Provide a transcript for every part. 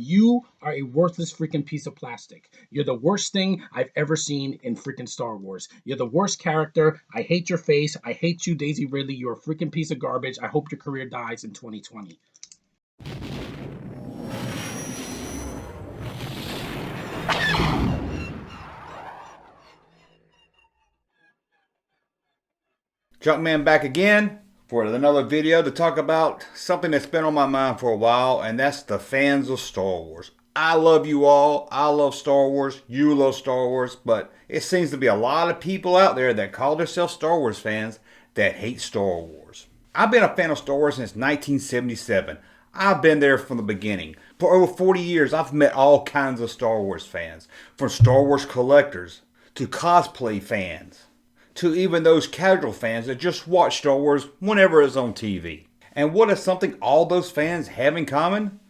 You are a worthless freaking piece of plastic. You're the worst thing I've ever seen in freaking Star Wars. You're the worst character. I hate your face. I hate you, Daisy Ridley. You're a freaking piece of garbage. I hope your career dies in 2020. Junkman back again for another video to talk about something that's been on my mind for a while, and that's the fans of Star Wars. I love you all. I love Star Wars. You love Star Wars. But it seems to be a lot of people out there that call themselves Star Wars fans that hate Star Wars. I've been a fan of Star Wars since 1977. I've been there from the beginning. For over 40 years, I've met all kinds of Star Wars fans, from Star Wars collectors to cosplay fans, to even those casual fans that just watch Star Wars whenever it's on TV. And what is something all those fans have in common?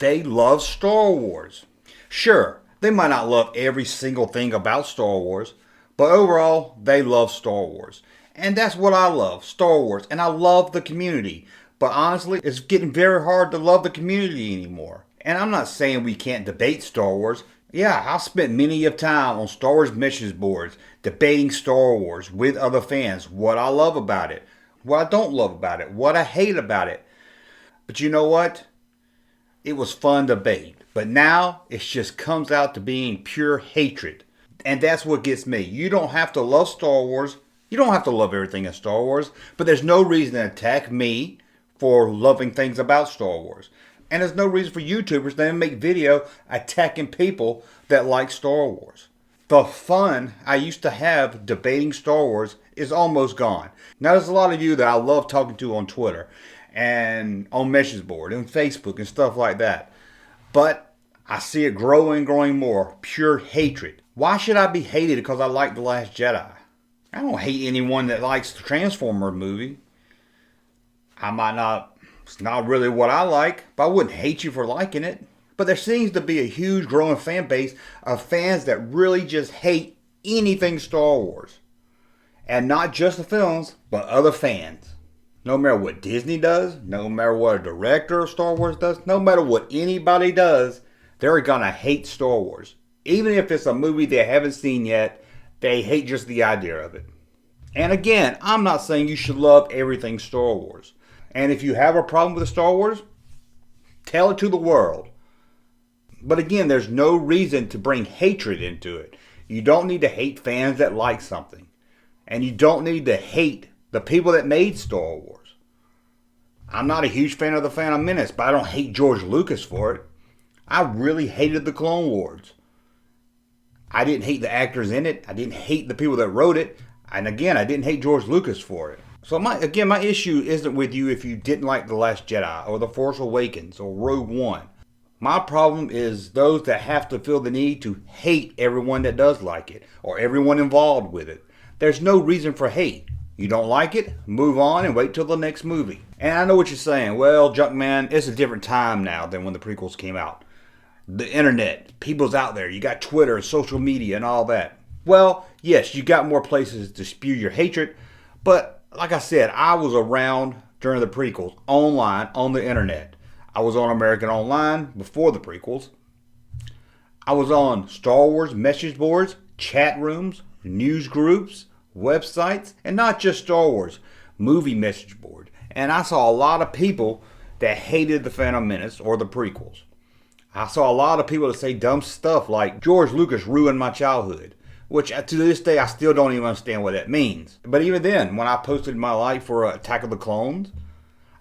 They love Star Wars. Sure, they might not love every single thing about Star Wars, but overall, they love Star Wars. And that's what I love, Star Wars, and I love the community. But honestly, it's getting very hard to love the community anymore. And I'm not saying we can't debate Star Wars. Yeah, I've spent many of time on Star Wars message boards debating Star Wars with other fans, what I love about it, what I don't love about it, what I hate about it. But you know what? It was fun debate. But now it just comes out to being pure hatred. And that's what gets me. You don't have to love Star Wars. You don't have to love everything in Star Wars. But there's no reason to attack me for loving things about Star Wars. And there's no reason for YouTubers to then make video attacking people that like Star Wars. The fun I used to have debating Star Wars is almost gone. Now there's a lot of you that I love talking to on Twitter and on message board and Facebook and stuff like that. But I see it growing more. Pure hatred. Why should I be hated because I like The Last Jedi? I don't hate anyone that likes the Transformer movie. I might not, it's not really what I like, but I wouldn't hate you for liking it. But there seems to be a huge growing fan base of fans that really just hate anything Star Wars. And not just the films, but other fans. No matter what Disney does, no matter what a director of Star Wars does, no matter what anybody does, they're gonna hate Star Wars. Even if it's a movie they haven't seen yet, they hate just the idea of it. And again, I'm not saying you should love everything Star Wars. And if you have a problem with Star Wars, tell it to the world. But again, there's no reason to bring hatred into it. You don't need to hate fans that like something. And you don't need to hate the people that made Star Wars. I'm not a huge fan of The Phantom Menace, but I don't hate George Lucas for it. I really hated the Clone Wars. I didn't hate the actors in it. I didn't hate the people that wrote it. And again, I didn't hate George Lucas for it. So my issue isn't with you if you didn't like The Last Jedi or The Force Awakens or Rogue One. My problem is those that have to feel the need to hate everyone that does like it or everyone involved with it. There's no reason for hate. You don't like it, move on and wait till the next movie. And I know what you're saying. Well, Junkman, it's a different time now than when the prequels came out. The internet, people's out there. You got Twitter, social media, and all that. Well, yes, you got more places to spew your hatred, but like I said, I was around during the prequels, online, on the internet. I was on American Online before the prequels. I was on Star Wars message boards, chat rooms, news groups, websites, and not just Star Wars, movie message board. And I saw a lot of people that hated The Phantom Menace or the prequels. I saw a lot of people that say dumb stuff like George Lucas ruined my childhood, which to this day I still don't even understand what that means. But even then, when I posted my like for Attack of the Clones,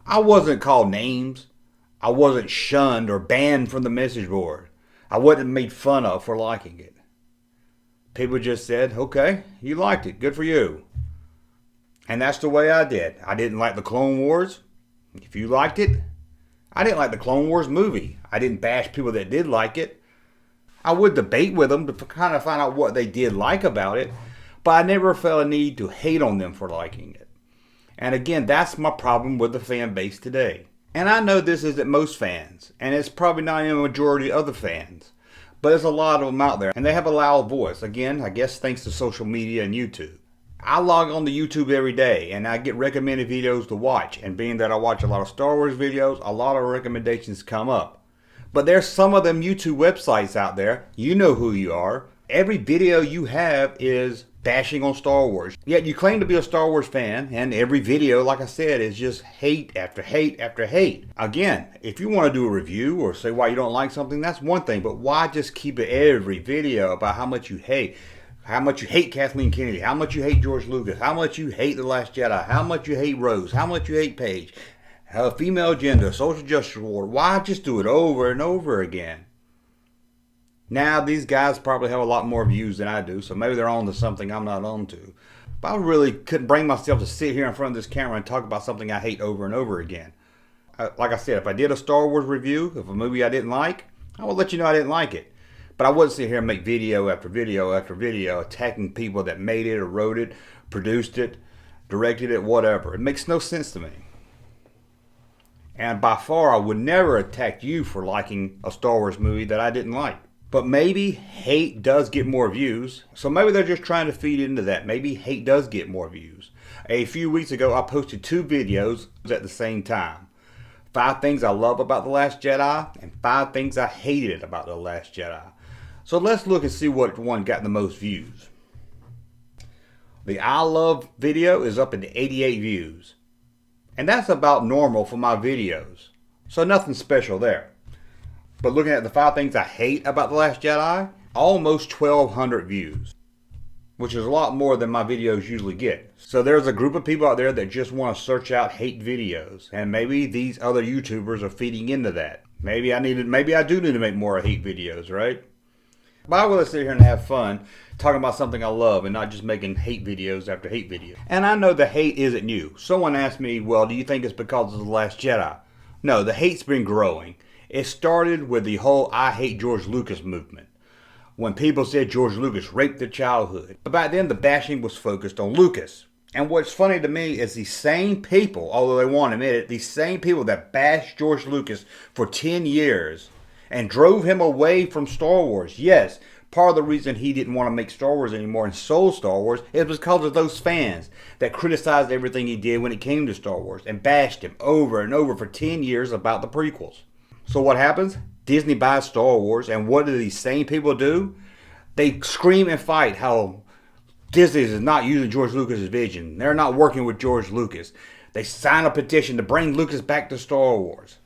I wasn't called names. I wasn't shunned or banned from the message board. I wasn't made fun of for liking it. People just said, okay, you liked it, good for you. And that's the way I did. I didn't like the Clone Wars. If you liked it, I didn't like the Clone Wars movie. I didn't bash people that did like it. I would debate with them to kind of find out what they did like about it, but I never felt a need to hate on them for liking it. And again, that's my problem with the fan base today. And I know this isn't most fans, and it's probably not even a majority of the fans, but there's a lot of them out there, and they have a loud voice. Again, I guess thanks to social media and YouTube. I log on to YouTube every day and I get recommended videos to watch, and being that I watch a lot of Star Wars videos, a lot of recommendations come up. But there's some of them YouTube websites out there. You know who you are. Every video you have is bashing on Star Wars. Yet you claim to be a Star Wars fan, and every video, like I said, is just hate after hate after hate. Again, if you want to do a review or say why you don't like something, that's one thing. But why just keep it every video about how much you hate? How much you hate Kathleen Kennedy, how much you hate George Lucas, how much you hate The Last Jedi, how much you hate Rose, how much you hate Paige, female agenda, social justice warrior. Why just do it over and over again? Now, these guys probably have a lot more views than I do, so maybe they're on to something I'm not on to. But I really couldn't bring myself to sit here in front of this camera and talk about something I hate over and over again. Like I said, if I did a Star Wars review of a movie I didn't like, I would let you know I didn't like it. But I wouldn't sit here and make video after video after video attacking people that made it or wrote it, produced it, directed it, whatever. It makes no sense to me. And by far, I would never attack you for liking a Star Wars movie that I didn't like. But maybe hate does get more views. So maybe they're just trying to feed into that. Maybe hate does get more views. A few weeks ago, I posted 2 videos at the same time. 5 things I love about The Last Jedi and 5 things I hated about The Last Jedi. So let's look and see what one got the most views. The I love video is up at 88 views. And that's about normal for my videos. So nothing special there. But looking at the 5 things I hate about The Last Jedi, almost 1,200 views. Which is a lot more than my videos usually get. So there's a group of people out there that just want to search out hate videos. And maybe these other YouTubers are feeding into that. Maybe I do need to make more hate videos, right? But I will sit here and have fun talking about something I love and not just making hate videos after hate videos. And I know the hate isn't new. Someone asked me, well, do you think it's because of The Last Jedi? No, the hate's been growing. It started with the whole I hate George Lucas movement. When people said George Lucas raped their childhood. But back then the bashing was focused on Lucas. And what's funny to me is these same people, although they won't admit it, these same people that bashed George Lucas for 10 years and drove him away from Star Wars. Yes, part of the reason he didn't want to make Star Wars anymore and sold Star Wars is because of those fans that criticized everything he did when it came to Star Wars and bashed him over and over for 10 years about the prequels. So what happens? Disney buys Star Wars, and what do these same people do? They scream and fight how Disney is not using George Lucas' vision. They're not working with George Lucas. They sign a petition to bring Lucas back to Star Wars.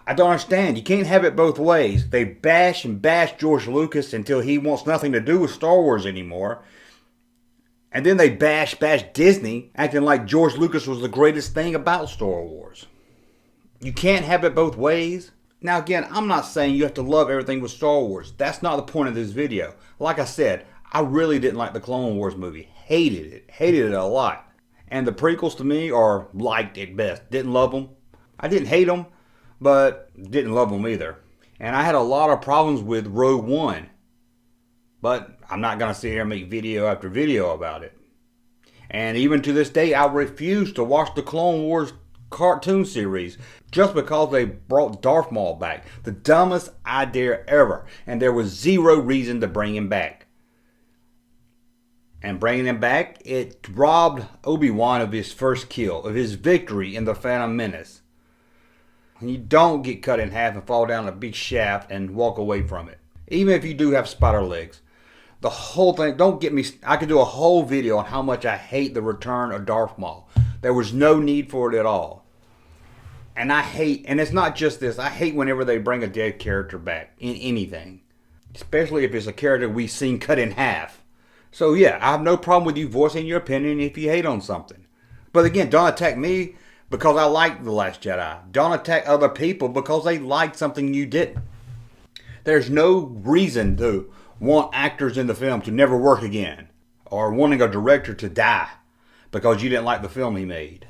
I don't understand. You can't have it both ways. They bash and bash George Lucas until he wants nothing to do with Star Wars anymore. And then they bash Disney, acting like George Lucas was the greatest thing about Star Wars. You can't have it both ways. Now again, I'm not saying you have to love everything with Star Wars. That's not the point of this video. Like I said, I really didn't like the Clone Wars movie. Hated it. Hated it a lot. And the prequels to me are liked at best. Didn't love them. I didn't hate them, but didn't love them either. And I had a lot of problems with Rogue One. But I'm not going to sit here and make video after video about it. And even to this day, I refuse to watch the Clone Wars cartoon series just because they brought Darth Maul back. The dumbest idea ever. And there was zero reason to bring him back. And bringing him back, it robbed Obi-Wan of his first kill, of his victory in The Phantom Menace. You don't get cut in half and fall down a big shaft and walk away from it. Even if you do have spider legs. The whole thing, don't get me, I could do a whole video on how much I hate the return of Darth Maul. There was no need for it at all. And I hate, and it's not just this, I hate whenever they bring a dead character back in anything. Especially if it's a character we've seen cut in half. So yeah, I have no problem with you voicing your opinion if you hate on something. But again, don't attack me because I like The Last Jedi. Don't attack other people because they liked something you didn't. There's no reason to want actors in the film to never work again. Or wanting a director to die because you didn't like the film he made.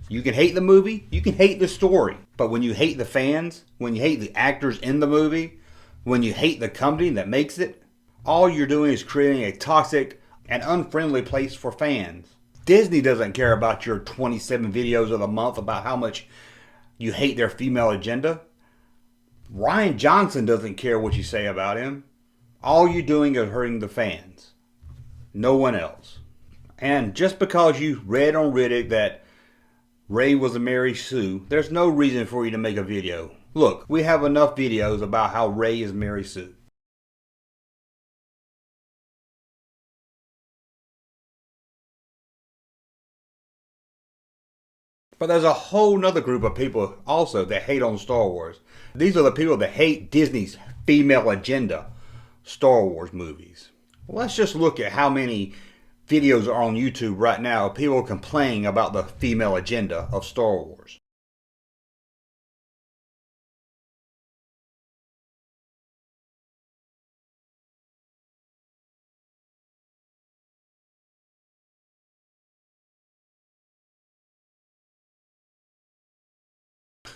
You can hate the movie, you can hate the story. But when you hate the fans, when you hate the actors in the movie, when you hate the company that makes it, all you're doing is creating a toxic and unfriendly place for fans. Disney doesn't care about your 27 videos of the month about how much you hate their female agenda. Rian Johnson doesn't care what you say about him. All you're doing is hurting the fans. No one else. And just because you read on Reddit that Rey was a Mary Sue, there's no reason for you to make a video Look, we have enough videos about how Rey is Mary Sue. But there's a whole nother group of people also that hate on Star Wars. These are the people that hate Disney's female agenda Star Wars movies. Let's just look at how many videos are on YouTube right now of people complaining about the female agenda of Star Wars.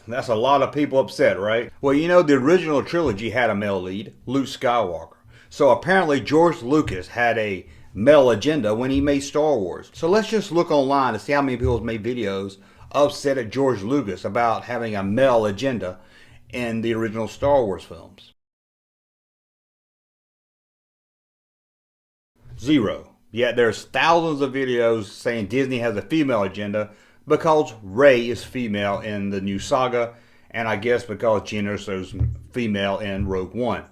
That's a lot of people upset, right? Well, you know, the original trilogy had a male lead, Luke Skywalker. So apparently George Lucas had a male agenda when he made Star Wars. So let's just look online to see how many people made videos upset at George Lucas about having a male agenda in the original Star Wars films. 0. Yet there's thousands of videos saying Disney has a female agenda because Rey is female in the new saga, and I guess because Jen Erso's female in Rogue One.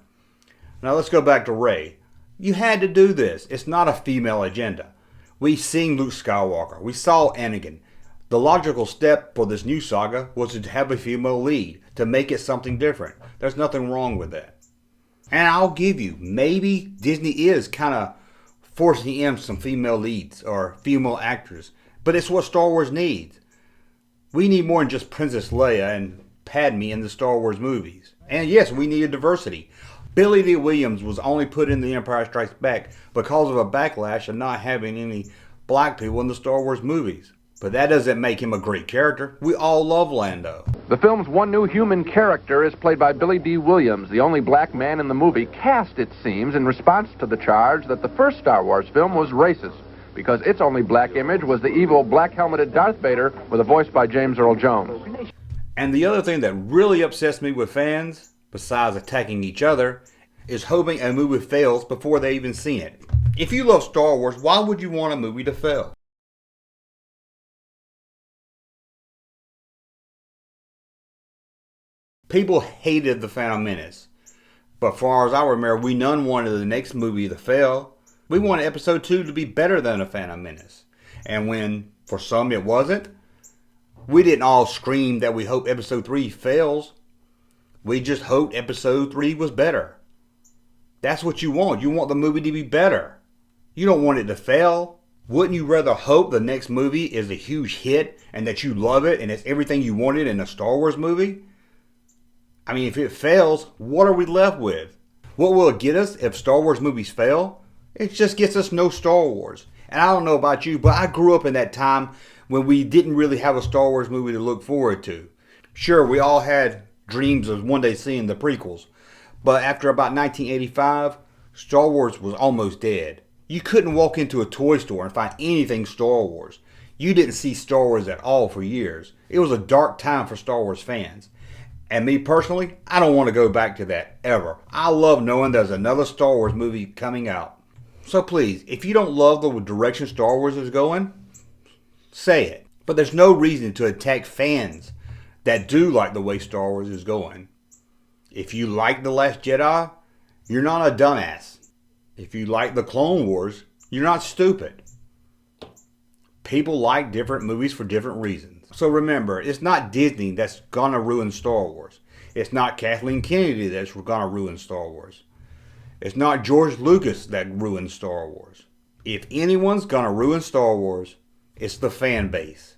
Now let's go back to Rey. You had to do this. It's not a female agenda. We've seen Luke Skywalker. We saw Anakin. The logical step for this new saga was to have a female lead, to make it something different. There's nothing wrong with that. And I'll give you, maybe Disney is kind of forcing in some female leads or female actors. But it's what Star Wars needs. We need more than just Princess Leia and Padme in the Star Wars movies. And yes, we need a diversity. Billy Dee Williams was only put in The Empire Strikes Back because of a backlash of not having any black people in the Star Wars movies. But that doesn't make him a great character. We all love Lando. The film's one new human character is played by Billy Dee Williams, the only black man in the movie, cast, it seems, in response to the charge that the first Star Wars film was racist, because its only black image was the evil black-helmeted Darth Vader with a voice by James Earl Jones. And the other thing that really upsets me with fans, besides attacking each other, is hoping a movie fails before they even seen it. If you love Star Wars, why would you want a movie to fail? People hated The Phantom Menace. But far as I remember, we none wanted the next movie to fail. We wanted Episode 2 to be better than The Phantom Menace. And when, for some, it wasn't, we didn't all scream that we hope Episode 3 fails. We just hoped Episode 3 was better. That's what you want. You want the movie to be better. You don't want it to fail. Wouldn't you rather hope the next movie is a huge hit and that you love it and it's everything you wanted in a Star Wars movie? I mean, if it fails, what are we left with? What will it get us if Star Wars movies fail? It just gets us no Star Wars. And I don't know about you, but I grew up in that time when we didn't really have a Star Wars movie to look forward to. Sure, we all had dreams of one day seeing the prequels. But after about 1985, Star Wars was almost dead. You couldn't walk into a toy store and find anything Star Wars. You didn't see Star Wars at all for years. It was a dark time for Star Wars fans. And me personally, I don't want to go back to that, ever. I love knowing there's another Star Wars movie coming out. So please, if you don't love the direction Star Wars is going, say it. But there's no reason to attack fans that do like the way Star Wars is going. If you like The Last Jedi, you're not a dumbass. If you like The Clone Wars, you're not stupid. People like different movies for different reasons. So remember, it's not Disney that's gonna ruin Star Wars. It's not Kathleen Kennedy that's gonna ruin Star Wars. It's not George Lucas that ruined Star Wars. If anyone's gonna ruin Star Wars, it's the fan base.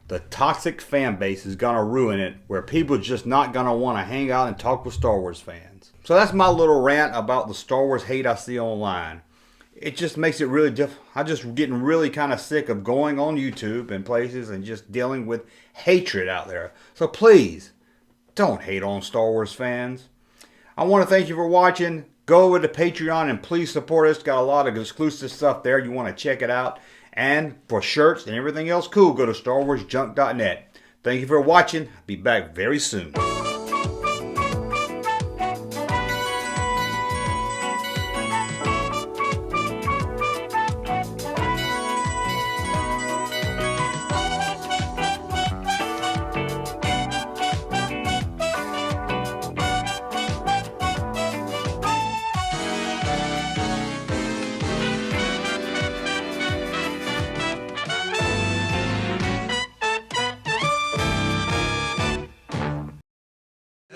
The toxic fan base is gonna ruin it, where people just not gonna want to hang out and talk with Star Wars fans. So that's my little rant about the Star Wars hate I see online. It just makes it really difficult. I'm just getting really kind of sick of going on YouTube and places and just dealing with hatred out there. So please, don't hate on Star Wars fans. I want to thank you for watching. Go over to Patreon and please support us. Got a lot of exclusive stuff there. You want to check it out. And for shirts and everything else cool, go to StarWarsJunk.net. Thank you for watching. Be back very soon.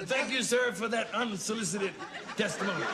Thank you, sir, for that unsolicited testimony.